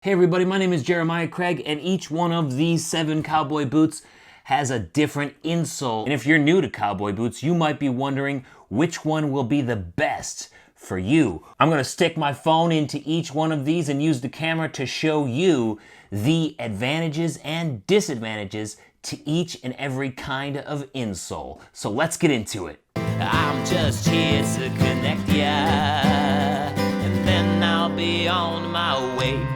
Hey everybody, my name is Jeremiah Craig, and each one of these 7 cowboy boots has a different insole. And if you're new to cowboy boots, you might be wondering which one will be the best for you. I'm gonna stick my phone into each one of these and use the camera to show you the advantages and disadvantages to each and every kind of insole. So let's get into it. I'm just here to connect ya, and then I'll be on my way.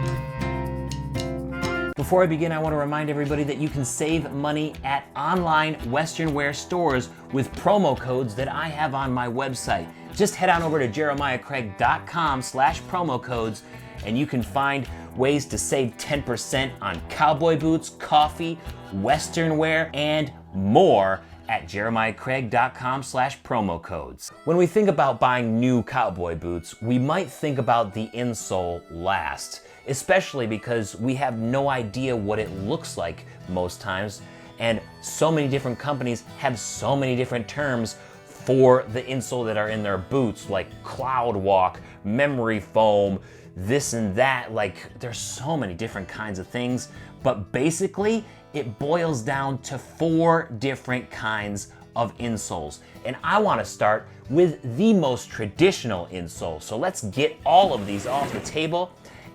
Before I begin, I want to remind everybody that you can save money at online Western wear stores with promo codes that I have on my website. Just head on over to jeremiahcraig.com/promo codes and you can find ways to save 10% on cowboy boots, coffee, Western wear, and more at jeremiahcraig.com/promo codes. When we think about buying new cowboy boots, we might think about the insole last, especially because we have no idea what it looks like most times, and so many different companies have so many different terms for the insole that are in their boots, like cloud walk, memory foam, this and that. Like, there's so many different kinds of things, but basically it boils down to 4 different kinds of insoles. And I want to start with the most traditional insole. So let's get all of these off the table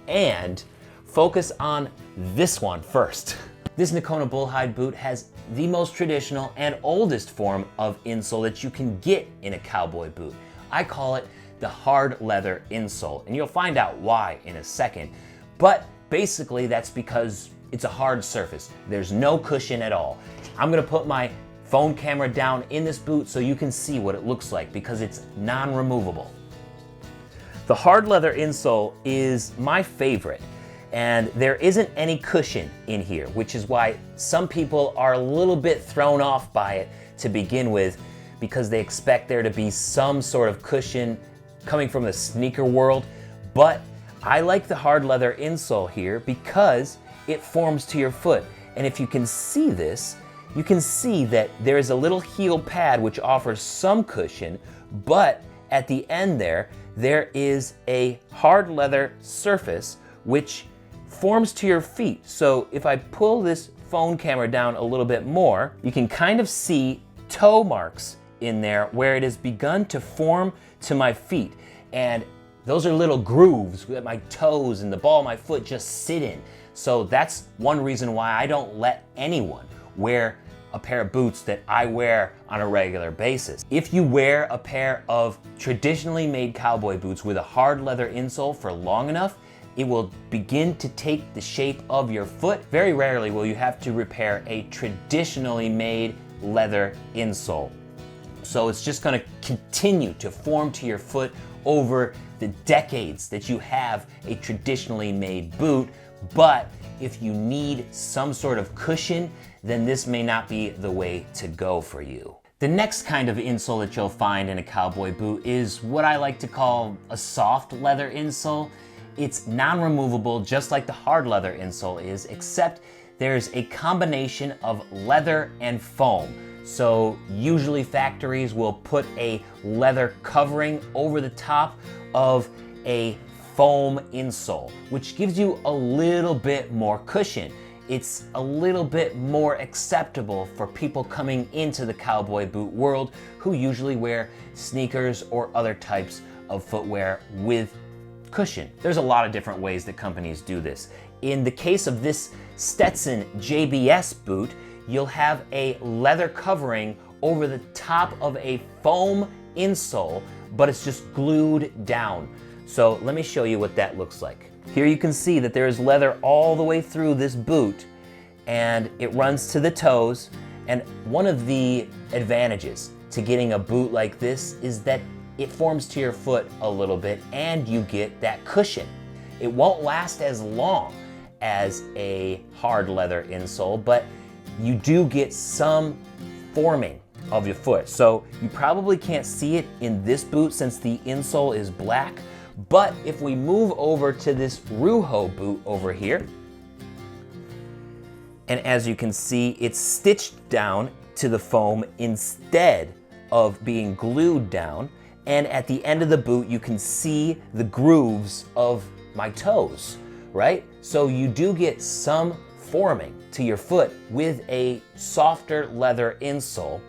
and focus on this one first. This Nakona Bullhide boot has the most traditional and oldest form of insole that you can get in a cowboy boot. I call it the hard leather insole, and you'll find out why in a second. But basically that's because it's a hard surface. There's no cushion at all. I'm gonna put my phone camera down in this boot so you can see what it looks like because it's non-removable. The hard leather insole is my favorite, and there isn't any cushion in here, which is why some people are a little bit thrown off by it to begin with, because they expect there to be some sort of cushion coming from the sneaker world. But I like the hard leather insole here because it forms to your foot. And if you can see this, you can see that there is a little heel pad which offers some cushion, but at the end there is a hard leather surface which forms to your feet. So if I pull this phone camera down a little bit more, you can kind of see toe marks in there where it has begun to form to my feet. And those are little grooves that my toes and the ball of my foot just sit in. So that's one reason why I don't let anyone wear a pair of boots that I wear on a regular basis. If you wear a pair of traditionally made cowboy boots with a hard leather insole for long enough, it will begin to take the shape of your foot. Very rarely will you have to repair a traditionally made leather insole. So it's just gonna continue to form to your foot over the decades that you have a traditionally made boot. But if you need some sort of cushion, then this may not be the way to go for you. The next kind of insole that you'll find in a cowboy boot is what I like to call a soft leather insole. It's non-removable, just like the hard leather insole is, except there's a combination of leather and foam. So usually factories will put a leather covering over the top of a foam insole, which gives you a little bit more cushion. It's a little bit more acceptable for people coming into the cowboy boot world who usually wear sneakers or other types of footwear with cushion. There's a lot of different ways that companies do this. In the case of this Stetson JBS boot, you'll have a leather covering over the top of a foam insole, but it's just glued down. So let me show you what that looks like. Here you can see that there is leather all the way through this boot, and it runs to the toes. And one of the advantages to getting a boot like this is that it forms to your foot a little bit and you get that cushion. It won't last as long as a hard leather insole, but you do get some forming of your foot. So you probably can't see it in this boot since the insole is black, but if we move over to this Ruho boot over here, and as you can see, it's stitched down to the foam instead of being glued down. And at the end of the boot, you can see the grooves of my toes, right? So you do get some forming to your foot with a softer leather insole,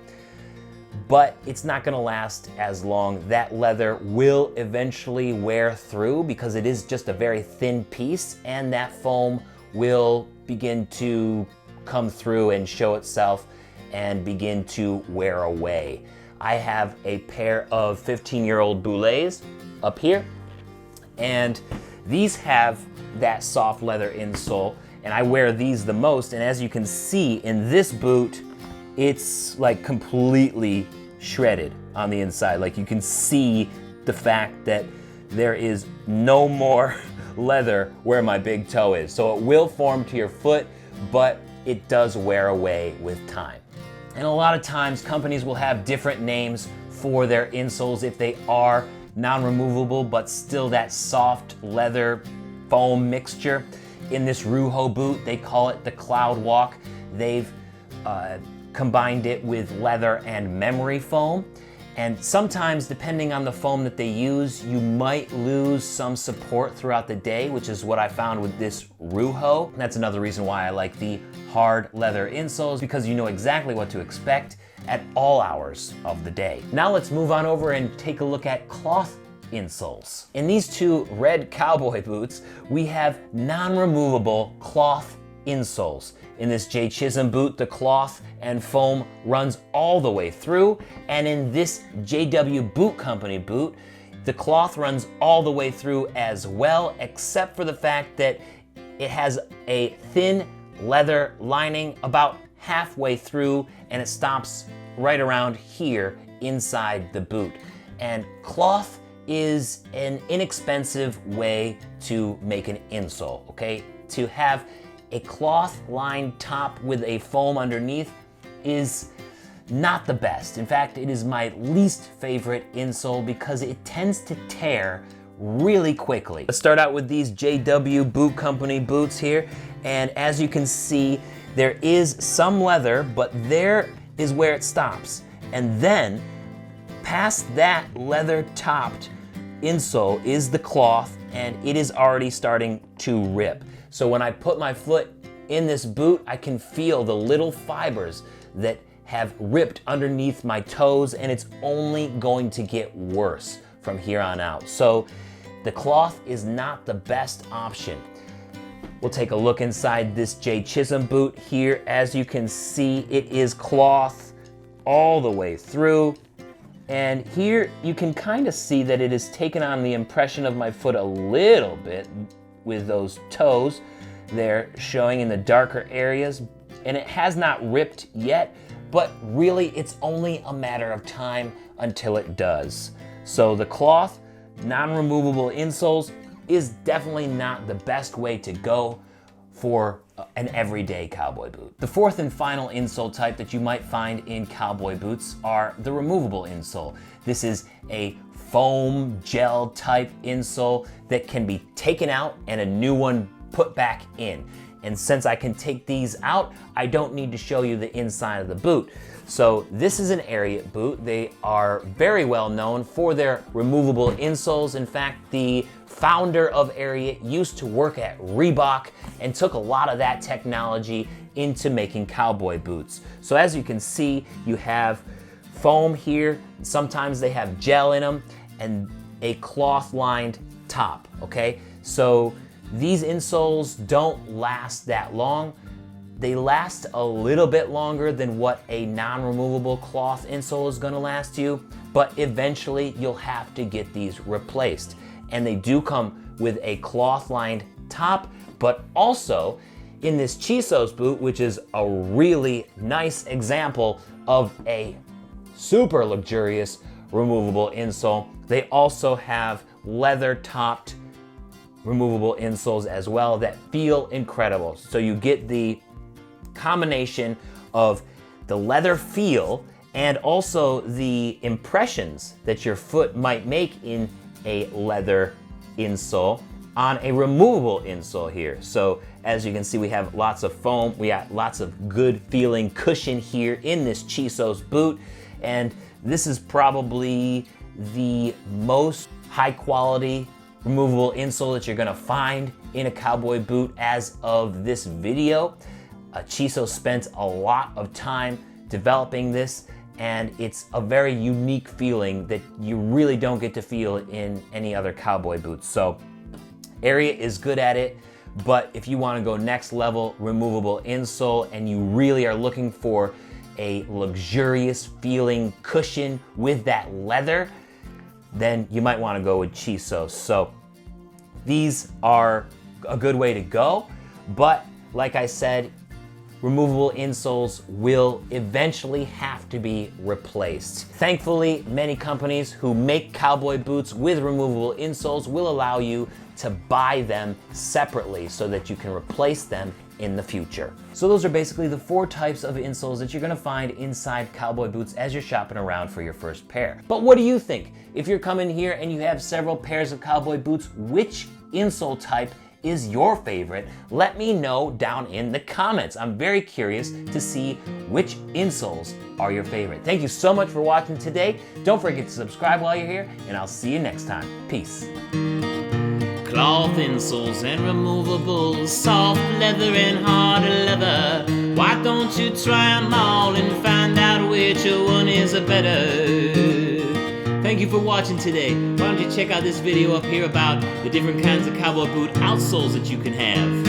but it's not gonna last as long. That leather will eventually wear through because it is just a very thin piece, and that foam will begin to come through and show itself and begin to wear away. I have a pair of 15-year-old Boulets up here, and these have that soft leather insole, and I wear these the most. And as you can see in this boot, it's like completely shredded on the inside. Like, you can see the fact that there is no more leather where my big toe is. So it will form to your foot, but it does wear away with time. And a lot of times companies will have different names for their insoles if they are non-removable, but still that soft leather foam mixture. In this Ruho boot, they call it the Cloud Walk. They've combined it with leather and memory foam. And sometimes, depending on the foam that they use, you might lose some support throughout the day, which is what I found with this Ruho. That's another reason why I like the hard leather insoles, because you know exactly what to expect at all hours of the day. Now let's move on over and take a look at cloth insoles. In these two red Cowboy boots, we have non-removable cloth insoles. In this J. Chisholm boot, the cloth and foam runs all the way through, and in this JW Boot Company boot, the cloth runs all the way through as well, except for the fact that it has a thin leather lining about halfway through, and it stops right around here inside the boot. And cloth is an inexpensive way to make an insole, okay? To have a cloth-lined top with a foam underneath is not the best. In fact, it is my least favorite insole because it tends to tear really quickly. Let's start out with these JW Boot Company boots here, and as you can see, there is some leather, but there is where it stops. And then, past that leather-topped insole is the cloth, and it is already starting to rip. So when I put my foot in this boot, I can feel the little fibers that have ripped underneath my toes, and it's only going to get worse from here on out. So the cloth is not the best option. We'll take a look inside this J. Chisholm boot here. As you can see, it is cloth all the way through. And here you can kind of see that it has taken on the impression of my foot a little bit with those toes there showing in the darker areas. And it has not ripped yet, but really it's only a matter of time until it does. So the cloth, non-removable insoles is definitely not the best way to go for an everyday cowboy boot. The fourth and final insole type that you might find in cowboy boots are the removable insole. This is a foam gel type insole that can be taken out and a new one put back in. And since I can take these out, I don't need to show you the inside of the boot. So this is an Ariat boot. They are very well known for their removable insoles. In fact, the founder of Ariat used to work at Reebok and took a lot of that technology into making cowboy boots. So as you can see, you have foam here. Sometimes they have gel in them and a cloth-lined top, okay? So these insoles don't last that long. They last a little bit longer than what a non-removable cloth insole is gonna last you, but eventually you'll have to get these replaced. And they do come with a cloth-lined top, but also in this Chisos boot, which is a really nice example of a super luxurious removable insole, they also have leather-topped removable insoles as well that feel incredible. So you get the combination of the leather feel and also the impressions that your foot might make in a leather insole on a removable insole here. So as you can see, we have lots of foam, we got lots of good feeling cushion here in this Chisos boot, and this is probably the most high quality removable insole that you're gonna find in a cowboy boot as of this video. Chiso spent a lot of time developing this, and it's a very unique feeling that you really don't get to feel in any other cowboy boots. So Area is good at it, but if you want to go next level, removable insole, and you really are looking for a luxurious feeling cushion with that leather, then you might want to go with Chiso. So these are a good way to go, but like I said, removable insoles will eventually have to be replaced. Thankfully, many companies who make cowboy boots with removable insoles will allow you to buy them separately so that you can replace them in the future. So those are basically the 4 types of insoles that you're gonna find inside cowboy boots as you're shopping around for your first pair. But what do you think? If you're coming here and you have several pairs of cowboy boots, which insole type is your favorite? Let me know down in the comments. I'm very curious to see which insoles are your favorite. Thank you so much for watching today. Don't forget to subscribe while you're here, and I'll see you next time. Peace. Cloth insoles and removables, soft leather and hard leather. Why don't you try them all and find out which one is better? Thank you for watching today. Why don't you check out this video up here about the different kinds of cowboy boot outsoles that you can have.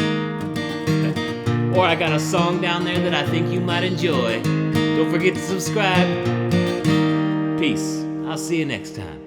Or I got a song down there that I think you might enjoy. Don't forget to subscribe. Peace. I'll see you next time.